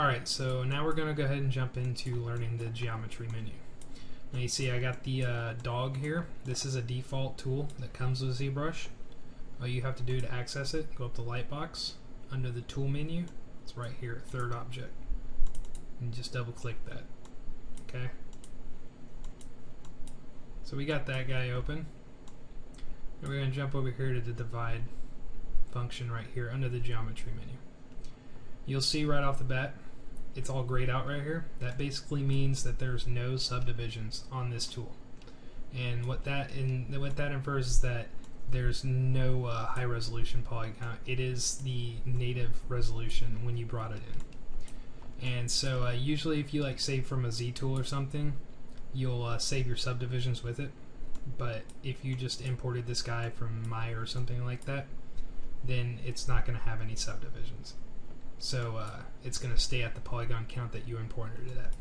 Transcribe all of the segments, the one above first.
Alright, so now we're going to go ahead and jump into learning the geometry menu. Now you see I got the dog here. This is a default tool that comes with ZBrush. All you have to do to access it, go up to Lightbox, under the tool menu, it's right here, third object. And just double click that. Okay? So we got that guy open. And we're going to jump over here to the divide function right here under the geometry menu. You'll see right off the bat it's all grayed out right here. That basically means that there's no subdivisions on this tool, and what that infers is that there's no high resolution polygon. It is the native resolution when you brought it in. And so usually if you like save from a Z tool or something, you'll save your subdivisions with it. But if you just imported this guy from Maya or something like that, then it's not going to have any subdivisions. So it's going to stay at the polygon count that you imported it at.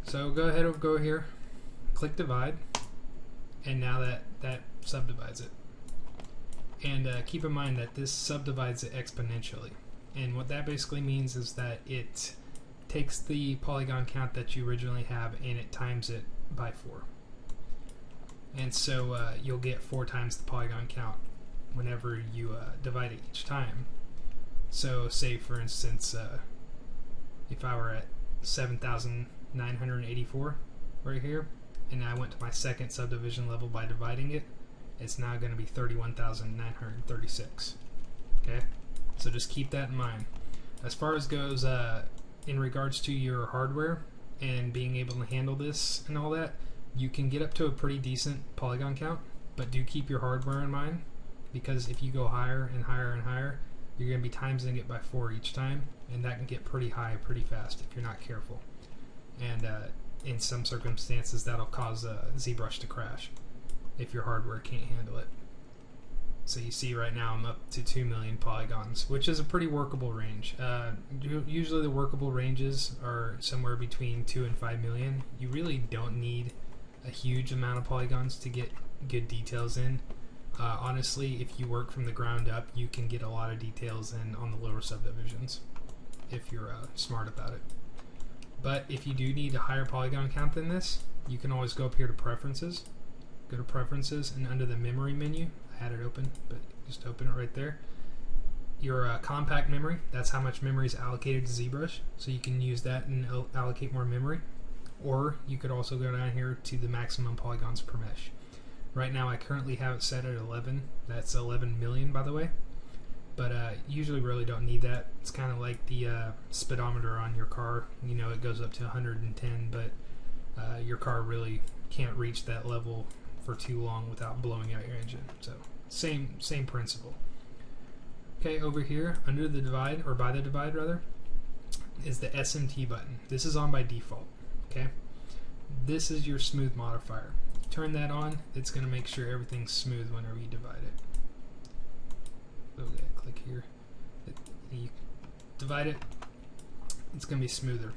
So go ahead and go here, click divide, and now that subdivides it. And keep in mind that this subdivides it exponentially. And what that basically means is that it takes the polygon count that you originally have and it times it by 4. And so you'll get 4 times the polygon count whenever you divide it each time. So say for instance if I were at 7,984 right here and I went to my second subdivision level by dividing it, it's now going to be 31,936. Okay, so just keep that in mind. As far as goes in regards to your hardware and being able to handle this and all that, you can get up to a pretty decent polygon count, but do keep your hardware in mind, because if you go higher and higher and higher, you're going to be timesing it by 4 each time, and that can get pretty high pretty fast if you're not careful. And in some circumstances that'll cause ZBrush to crash if your hardware can't handle it. So you see right now I'm up to 2 million polygons, which is a pretty workable range. Usually the workable ranges are somewhere between 2 and 5 million. You really don't need a huge amount of polygons to get good details in. Honestly, if you work from the ground up, you can get a lot of details in on the lower subdivisions if you're smart about it. But if you do need a higher polygon count than this, you can always go up here to Preferences. Go to Preferences, and under the Memory menu, I had it open, but just open it right there. Your compact memory, that's how much memory is allocated to ZBrush, so you can use that and allocate more memory. Or you could also go down here to the maximum polygons per mesh. Right now I currently have it set at 11. That's 11 million, by the way. But usually really don't need that. It's kind of like the speedometer on your car. You know, it goes up to 110, but your car really can't reach that level for too long without blowing out your engine. So same principle. Okay, over here under the divide, or by the divide rather, is the SMT button. This is on by default. Okay, this is your smooth modifier. Turn that on, it's going to make sure everything's smooth whenever you divide it. Okay, click here. You divide it, it's going to be smoother.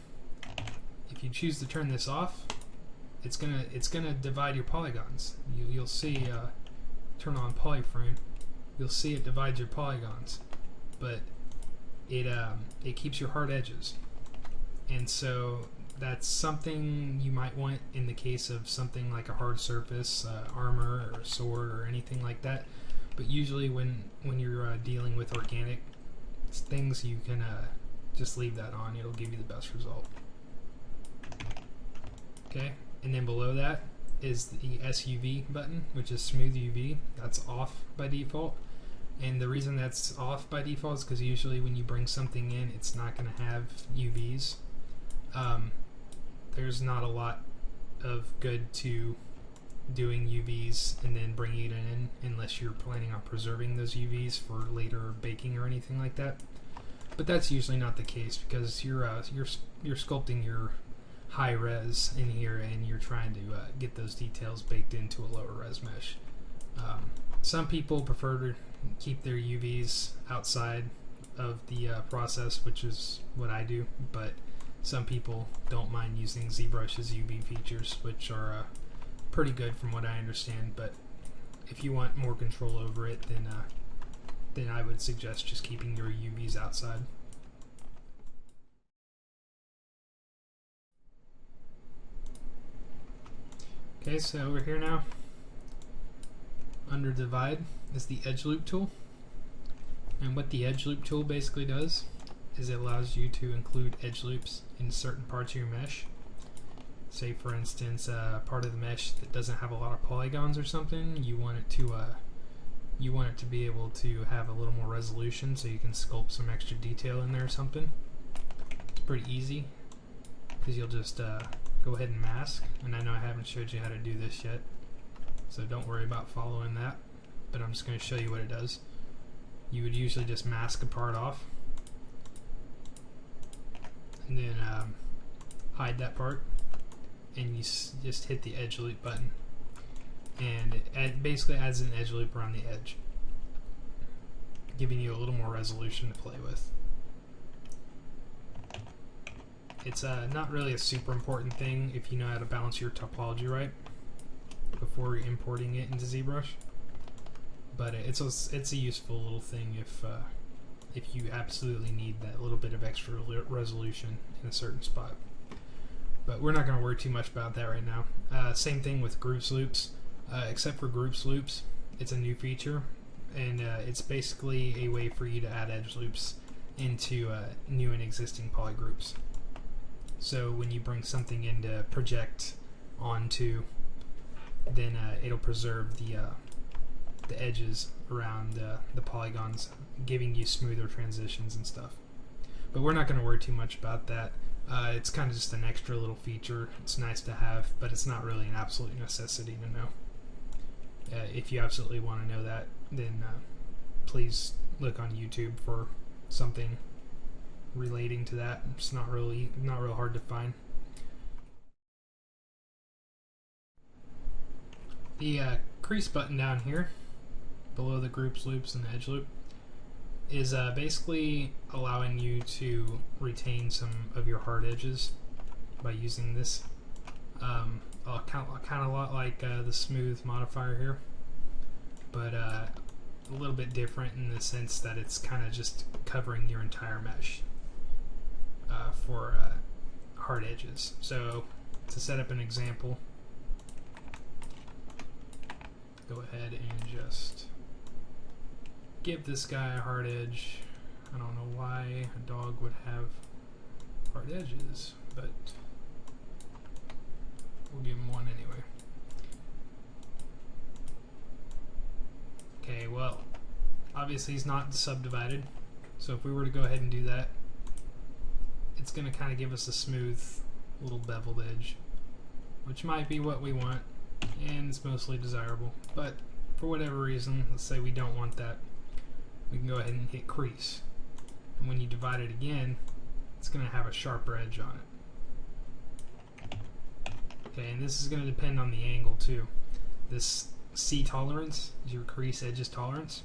If you choose to turn this off, it's gonna divide your polygons. You'll see, turn on polyframe, you'll see it divides your polygons, but it keeps your hard edges. And so that's something you might want in the case of something like a hard surface, armor or a sword or anything like that. But usually when you're dealing with organic things, you can just leave that on. It'll give you the best result. Okay, and then below that is the SUV button, which is smooth UV. That's off by default. And the reason that's off by default is because usually when you bring something in, it's not going to have UVs. There's not a lot of good to doing UVs and then bringing it in unless you're planning on preserving those UVs for later baking or anything like that. But that's usually not the case, because you're sculpting your high res in here and you're trying to get those details baked into a lower res mesh. Some people prefer to keep their UVs outside of the process, which is what I do, but some people don't mind using ZBrush's UV features, which are pretty good from what I understand. But if you want more control over it, then I would suggest just keeping your UVs outside. Okay, so over here now, under divide is the edge loop tool. And what the edge loop tool basically does is it allows you to include edge loops in certain parts of your mesh. Say for instance, part of the mesh that doesn't have a lot of polygons or something, you want it to be able to have a little more resolution, so you can sculpt some extra detail in there or something. It's pretty easy because you'll just go ahead and mask. And I know I haven't showed you how to do this yet, so don't worry about following that, but I'm just going to show you what it does. You would usually just mask a part off and then hide that part, and you just hit the edge loop button, and it basically adds an edge loop around the edge, giving you a little more resolution to play with. It's not really a super important thing if you know how to balance your topology right before importing it into ZBrush, but it's a useful little thing if you absolutely need that little bit of extra resolution in a certain spot. But we're not going to worry too much about that right now. Same thing with groups loops, except for groups loops, it's a new feature, and it's basically a way for you to add edge loops into new and existing polygroups. So when you bring something in to project onto, then it'll preserve the edges around the polygons, giving you smoother transitions and stuff. But we're not going to worry too much about that. It's kind of just an extra little feature. It's nice to have, but it's not really an absolute necessity to know. If you absolutely want to know that, then please look on YouTube for something relating to that. It's not real hard to find. The crease button down here below the groups loops and the edge loop is basically allowing you to retain some of your hard edges by using this. Kind of a lot like the smooth modifier here, but a little bit different in the sense that it's kind of just covering your entire mesh for hard edges. So to set up an example, go ahead and just give this guy a hard edge. I don't know why a dog would have hard edges, but we'll give him one anyway. Okay, well, obviously he's not subdivided, so if we were to go ahead and do that, it's going to kind of give us a smooth little beveled edge, which might be what we want, and it's mostly desirable. But for whatever reason, let's say we don't want that, we can go ahead and hit crease, and when you divide it again, it's going to have a sharper edge on it. Okay, and this is going to depend on the angle too. This C tolerance is your crease edges tolerance.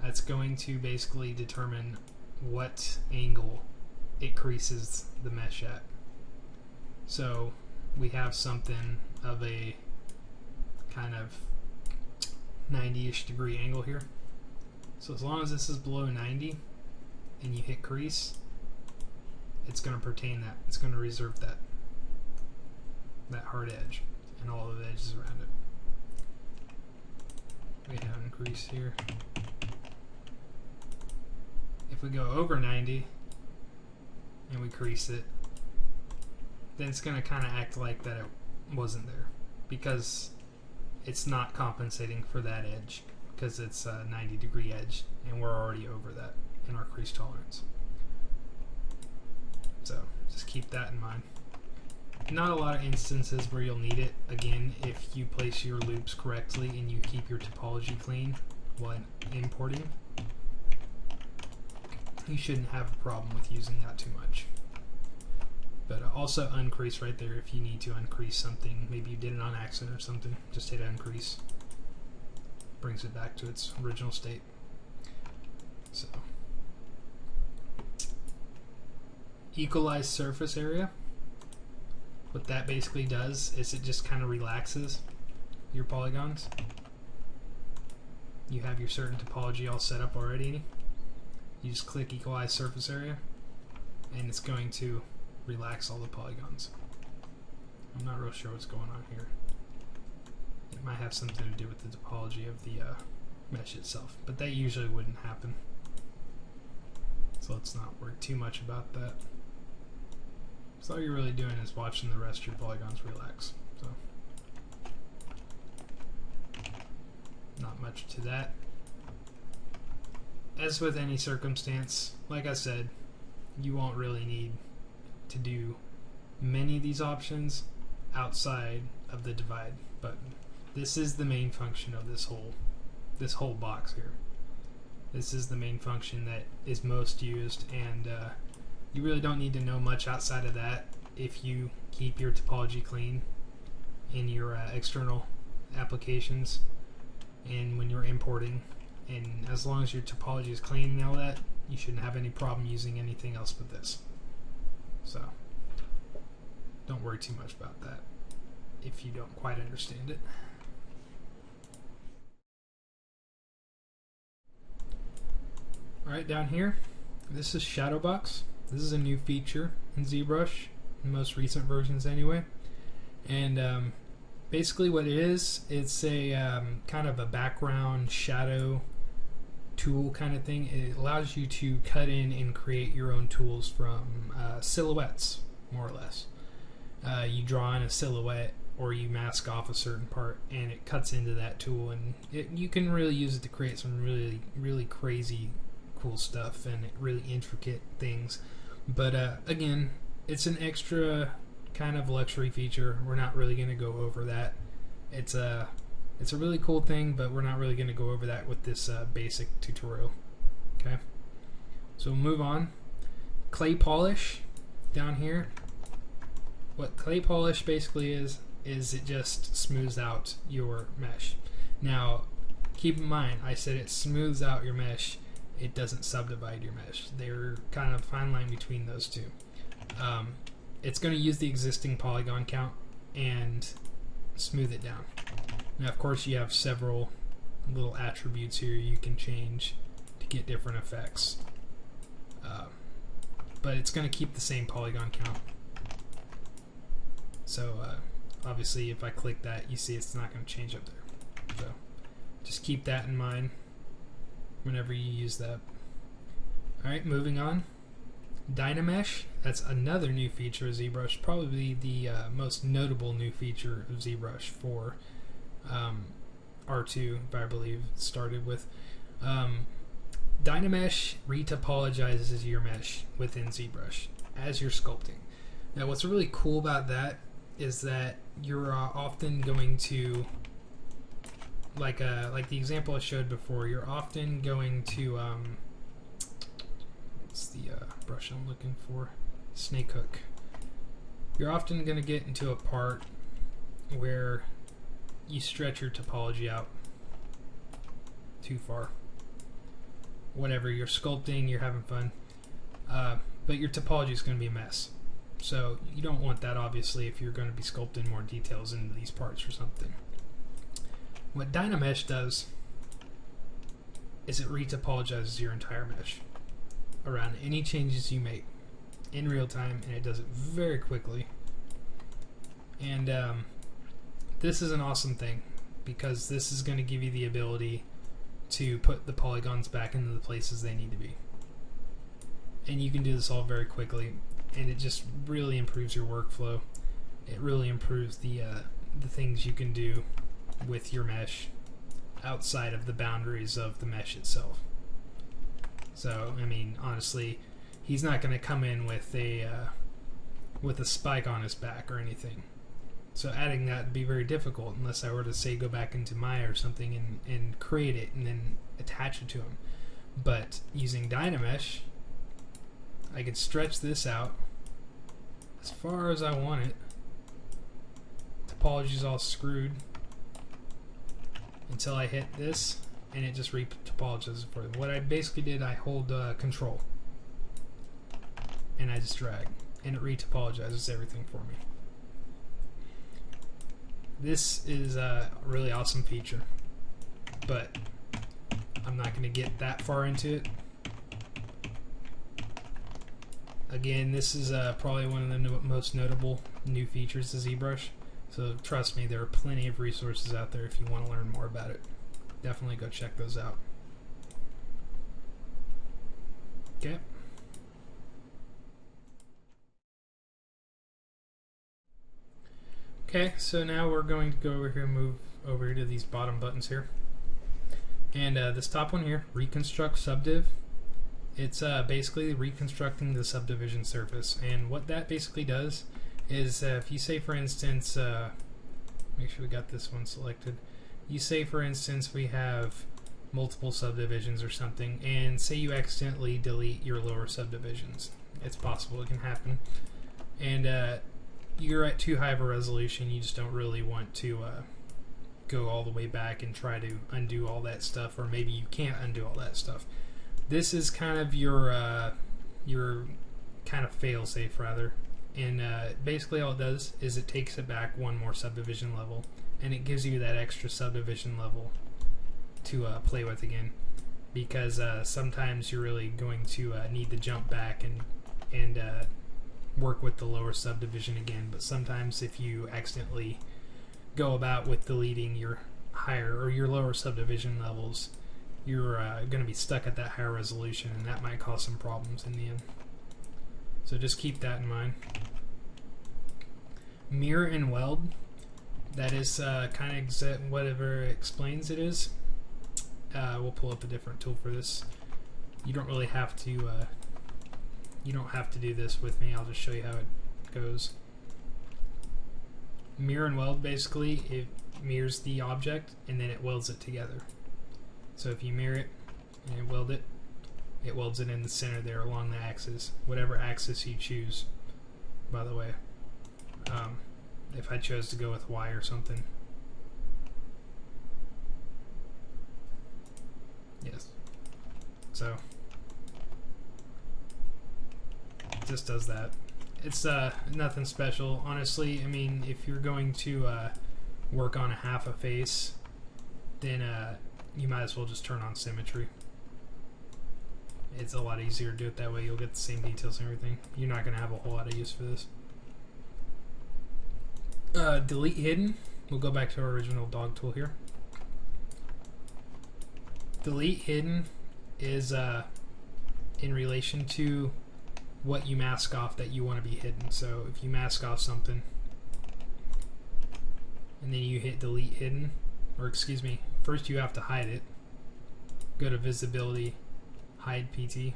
That's going to basically determine what angle it creases the mesh at. So we have something of a kind of 90-ish degree angle here. So as long as this is below 90 and you hit crease, it's going to pertain that. It's going to reserve that hard edge and all of the edges around it. We have an crease here. If we go over 90 and we crease it, then it's going to kind of act like that it wasn't there, because it's not compensating for that edge, because it's a 90 degree edge and we're already over that in our crease tolerance. So just keep that in mind. Not a lot of instances where you'll need it. Again, if you place your loops correctly and you keep your topology clean while importing, you shouldn't have a problem with using that too much. But also uncrease right there if you need to uncrease something. Maybe you did it on accident or something. Just hit uncrease. Brings it back to its original state. So, equalize surface area. What that basically does is it just kind of relaxes your polygons. You have your certain topology all set up already. You just click equalize surface area and it's going to relax all the polygons. I'm not real sure what's going on here. might have something to do with the topology of the mesh itself, but that usually wouldn't happen. So let's not worry too much about that. So all you're really doing is watching the rest of your polygons relax. So not much to that. As with any circumstance, like I said, you won't really need to do many of these options outside of the divide button. This is the main function of this whole box here. This is the main function that is most used, and you really don't need to know much outside of that if you keep your topology clean in your external applications and when you're importing. And as long as your topology is clean and all that, you shouldn't have any problem using anything else but this. So don't worry too much about that if you don't quite understand it. Alright, down here, this is shadow box. This is a new feature in ZBrush, in most recent versions anyway. And basically what it is, it's a kind of a background shadow tool kind of thing. It allows you to cut in and create your own tools from silhouettes, more or less. You draw in a silhouette or you mask off a certain part and it cuts into that tool, and you can really use it to create some really crazy cool stuff and really intricate things. But again, it's an extra kind of luxury feature. We're not really going to go over that. It's a really cool thing, but we're not really going to go over that with this basic tutorial. Okay, so we'll move on. Clay polish down here. What clay polish basically is it just smooths out your mesh. Now keep in mind, I said it smooths out your mesh. It doesn't subdivide your mesh. They're kind of fine line between those two. It's going to use the existing polygon count and smooth it down. Now of course you have several little attributes here you can change to get different effects, but it's going to keep the same polygon count. So obviously if I click that, you see it's not going to change up there. So just keep that in mind whenever you use that. Alright, moving on. Dynamesh, that's another new feature of ZBrush, probably the most notable new feature of ZBrush for R2, if I believe it started with. Dynamesh retopologizes your mesh within ZBrush as you're sculpting. Now what's really cool about that is that you're often going to, like the example I showed before, you're often going to what's the brush I'm looking for? Snake hook. You're often going to get into a part where you stretch your topology out too far. Whatever, you're sculpting, you're having fun, but your topology is going to be a mess. So you don't want that, obviously, if you're going to be sculpting more details into these parts or something. What Dynamesh does is it retopologizes your entire mesh around any changes you make in real time, and it does it very quickly. And this is an awesome thing because this is going to give you the ability to put the polygons back into the places they need to be. And you can do this all very quickly, and it just really improves your workflow. It really improves the things you can do with your mesh outside of the boundaries of the mesh itself. So I mean, honestly, he's not going to come in with a spike on his back or anything. So adding that would be very difficult unless I were to say go back into Maya or something and create it and then attach it to him. But using Dynamesh, I could stretch this out as far as I want it. Topology's all screwed until I hit this, and it just retopologizes for them. What I basically did, I hold control and I just drag, and it retopologizes everything for me. This is a really awesome feature, but I'm not going to get that far into it. Again, this is probably one of the most notable new features of ZBrush. So trust me, there are plenty of resources out there if you want to learn more about it. Definitely go check those out. Okay. Okay, so now we're going to go over here and move over here to these bottom buttons here. And this top one here, reconstruct subdiv, it's basically reconstructing the subdivision surface. And what that basically does is if you say, for instance, make sure we got this one selected. You say, for instance, we have multiple subdivisions or something, and say you accidentally delete your lower subdivisions. It's possible, it can happen. And you're at too high of a resolution, you just don't really want to go all the way back and try to undo all that stuff, or maybe you can't undo all that stuff. This is kind of your kind of fail-safe rather, and basically all it does is it takes it back one more subdivision level, and it gives you that extra subdivision level to play with again, because sometimes you're really going to need to jump back and work with the lower subdivision again. But sometimes if you accidentally go about with deleting your higher or your lower subdivision levels, you're going to be stuck at that higher resolution, and that might cause some problems in the end. So just keep that in mind. Mirror and weld, that is kind of whatever it explains it is. We'll pull up a different tool for this. You don't really have to you don't have to do this with me. I'll just show you how it goes. Mirror and weld, basically it mirrors the object and then it welds it together. So if you mirror it and weld it, it welds it in the center there along the axis, whatever axis you choose, by the way. If I chose to go with Y or something. Yes. So it just does that. It's nothing special, honestly. I mean, if you're going to work on a half a face, then you might as well just turn on symmetry. It's a lot easier to do it that way. You'll get the same details and everything. You're not going to have a whole lot of use for this. Delete hidden. We'll go back to our original dog tool here. Delete hidden is in relation to what you mask off that you want to be hidden. So if you mask off something and then you hit delete hidden, or excuse me, first you have to hide it. Go to visibility, hide PT,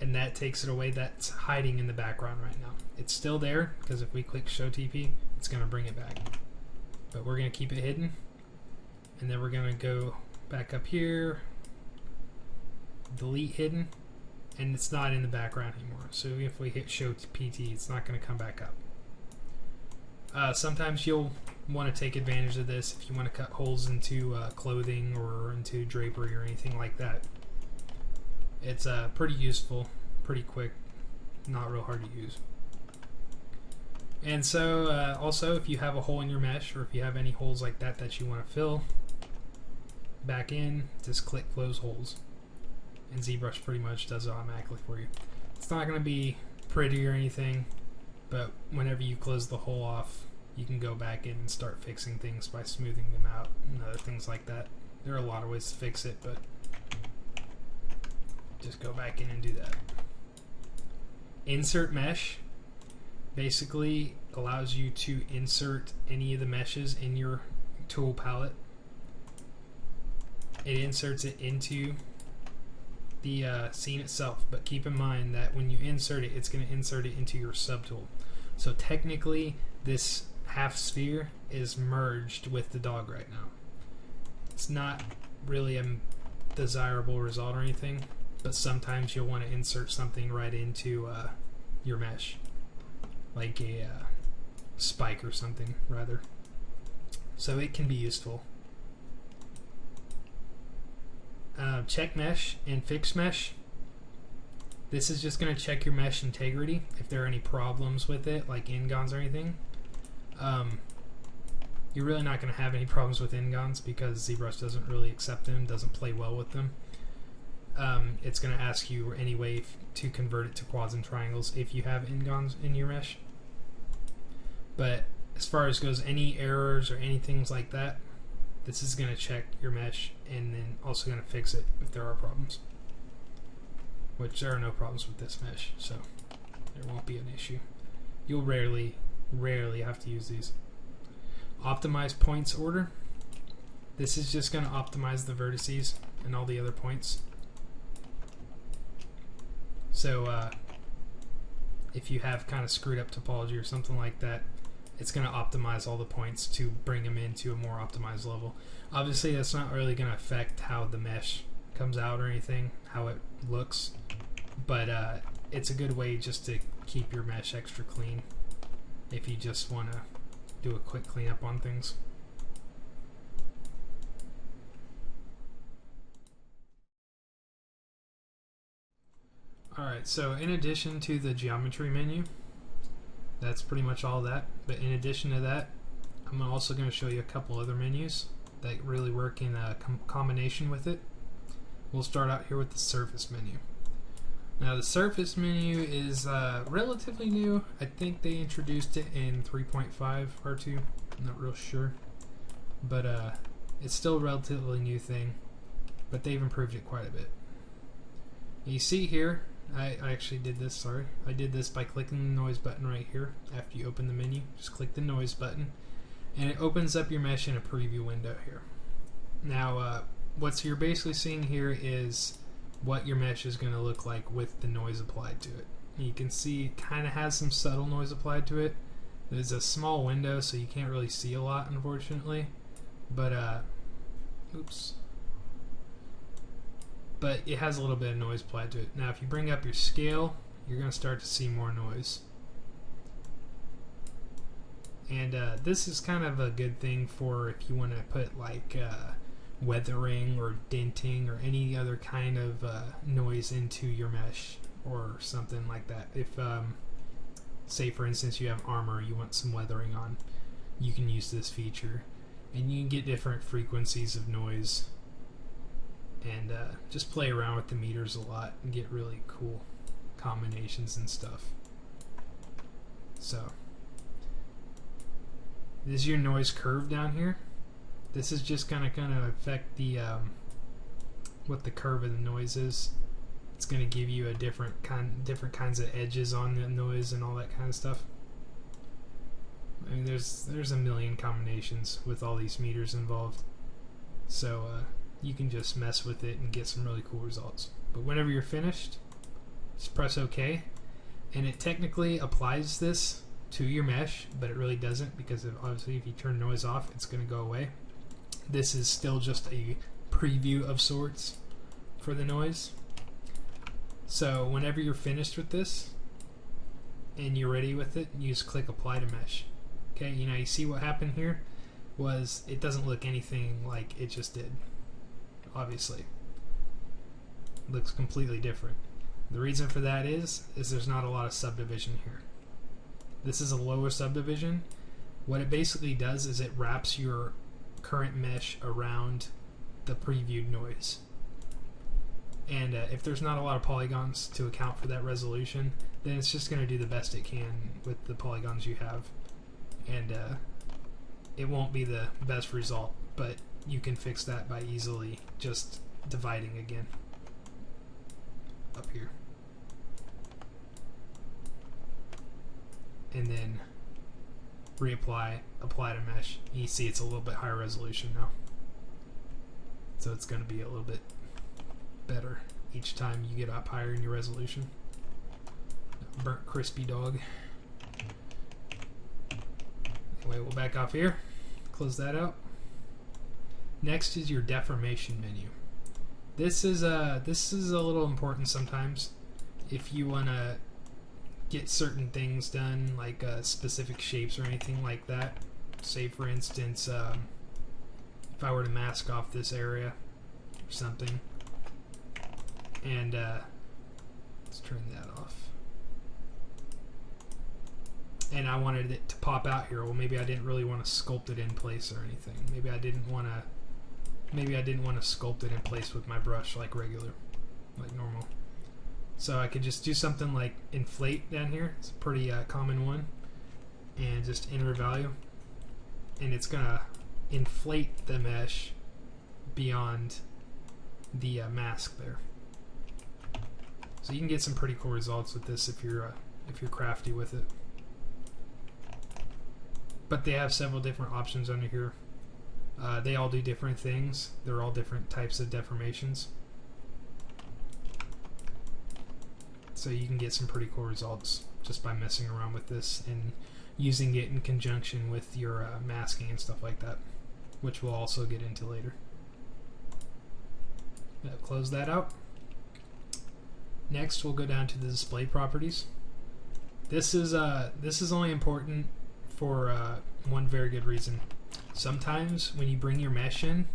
and that takes it away. That's hiding in the background right now. It's still there because if we click show TP, it's going to bring it back. But we're going to keep it hidden, and then we're going to go back up here, delete hidden, and it's not in the background anymore. So if we hit show PT, it's not going to come back up. Sometimes you'll want to take advantage of this if you want to cut holes into clothing or into drapery or anything like that. It's pretty useful, pretty quick, not real hard to use. And so also if you have a hole in your mesh, or if you have any holes like that that you want to fill back in, just click close holes, and ZBrush pretty much does it automatically for you. It's not going to be pretty or anything, but whenever you close the hole off, you can go back in and start fixing things by smoothing them out and other things like that. There are a lot of ways to fix it, but just go back in and do that. Insert mesh basically allows you to insert any of the meshes in your tool palette. It inserts it into the scene itself, but keep in mind that when you insert it, it's going to insert it into your subtool. So technically this half sphere is merged with the dog right now. It's not really a desirable result or anything, but sometimes you'll want to insert something right into your mesh, like a spike or something rather. So it can be useful. Check mesh and fix mesh. This is just going to check your mesh integrity if there are any problems with it, like ingons or anything. You're really not going to have any problems with ingons because ZBrush doesn't really accept them, doesn't play well with them. It's going to ask you anyway to convert it to quads and triangles if you have ingons in your mesh. But as far as goes, any errors or anything like that, this is going to check your mesh and then also going to fix it if there are problems. Which there are no problems with this mesh, so there won't be an issue. You'll rarely have to use these. Optimize points order. This is just going to optimize the vertices and all the other points. So if you have kind of screwed up topology or something like that, it's going to optimize all the points to bring them into a more optimized level. Obviously, that's not really going to affect how the mesh comes out or anything, how it looks, but it's a good way just to keep your mesh extra clean if you just want to do a quick cleanup on things. Alright, so in addition to the geometry menu, that's pretty much all that, but in addition to that, I'm also going to show you a couple other menus that really work in a combination with it. We'll start out here with the surface menu. Now the surface menu is relatively new. I think they introduced it in 3.5 R2, I'm not real sure, but it's still a relatively new thing, but they've improved it quite a bit. You see here, I actually did this, sorry. I did this by clicking the noise button right here. After you open the menu, just click the noise button, and it opens up your mesh in a preview window here. Now, what you're basically seeing here is what your mesh is going to look like with the noise applied to it. You can see it kind of has some subtle noise applied to it. There's a small window, so you can't really see a lot, unfortunately. But, oops. But it has a little bit of noise applied to it. Now if you bring up your scale, you're going to start to see more noise. And this is kind of a good thing for if you want to put like weathering or denting or any other kind of noise into your mesh or something like that. If say for instance you have armor, you want some weathering on, you can use this feature and you can get different frequencies of noise. And just play around with the meters a lot and get really cool combinations and stuff. So this is your noise curve down here. This is just gonna kind of affect the what the curve of the noise is. It's gonna give you a different kinds of edges on the noise and all that kind of stuff. I mean, there's a million combinations with all these meters involved. So you can just mess with it and get some really cool results. But whenever you're finished, just press OK, and it technically applies this to your mesh, but it really doesn't, because obviously if you turn noise off, it's going to go away. This is still just a preview of sorts for the noise. So whenever you're finished with this and you're ready with it, you just click Apply to Mesh. Okay, you see what happened here was it doesn't look anything like it just did. Obviously, it looks completely different. The reason for that is there's not a lot of subdivision here. This is a lower subdivision. What it basically does is it wraps your current mesh around the previewed noise. And if there's not a lot of polygons to account for that resolution, then it's just going to do the best it can with the polygons you have. And it won't be the best result, but you can fix that by easily just dividing again up here. And then reapply, apply to mesh. You see it's a little bit higher resolution now. So it's going to be a little bit better each time you get up higher in your resolution. Burnt crispy dog. Anyway, we'll back off here. Close that out. Next is your deformation menu. This is a little important sometimes if you want to get certain things done, like specific shapes or anything like that. Say for instance, if I were to mask off this area or something, and let's turn that off, and I wanted it to pop out here. Well, maybe I didn't really want to sculpt it in place or anything. Maybe I didn't want to sculpt it in place with my brush like normal. So I could just do something like inflate down here. It's a pretty common one, and just enter a value. and it's gonna inflate the mesh beyond the mask there. So you can get some pretty cool results with this if you're crafty with it. But they have several different options under here. They all do different things. They're all different types of deformations. So you can get some pretty cool results just by messing around with this and using it in conjunction with your masking and stuff like that, which we'll also get into later. Close that out. Next, we'll go down to the display properties. This is only important for one very good reason. Sometimes when you bring your mesh in,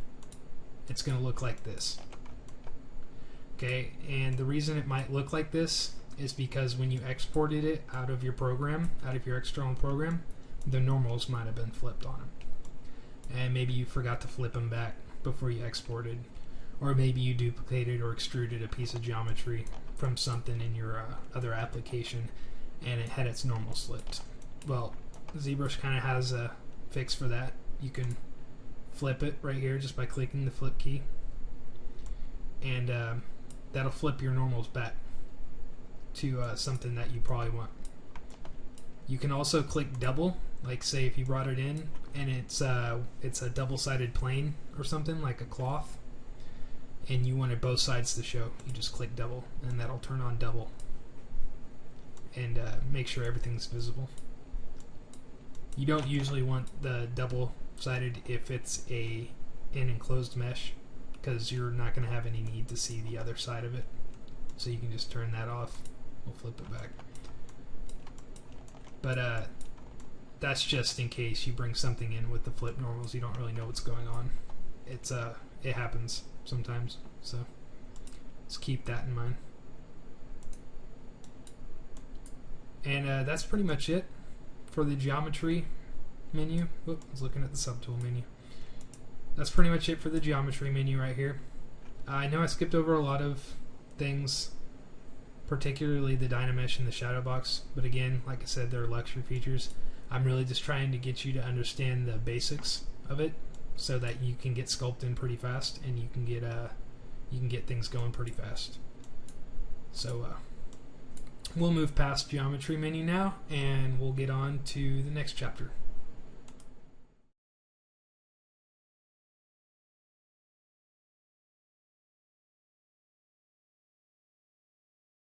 it's going to look like this. Okay, and the reason it might look like this is because when you exported it out of your program, out of your external program, the normals might have been flipped on them. And maybe you forgot to flip them back before you exported. Or maybe you duplicated or extruded a piece of geometry from something in your other application and it had its normals flipped. Well, ZBrush kind of has a fix for that. You can flip it right here just by clicking the flip key, and that'll flip your normals back to something that you probably want. You can also click double, like say if you brought it in and it's a double-sided plane or something like a cloth, and you wanted both sides to show, you just click double and that'll turn on double and make sure everything's visible. You don't usually want the double-sided if it's an enclosed mesh, because you're not going to have any need to see the other side of it. So you can just turn that off. We'll flip it back. But that's just in case you bring something in with the flip normals, you don't really know what's going on. It happens sometimes, so let's keep that in mind. And that's pretty much it for the geometry menu. Oop, I was looking at the subtool menu. That's pretty much it for the geometry menu right here. I know I skipped over a lot of things, particularly the Dynamesh and the shadow box, but again, like I said, they're luxury features. I'm really just trying to get you to understand the basics of it so that you can get sculpting pretty fast and you can get things going pretty fast. So we'll move past geometry menu now and we'll get on to the next chapter.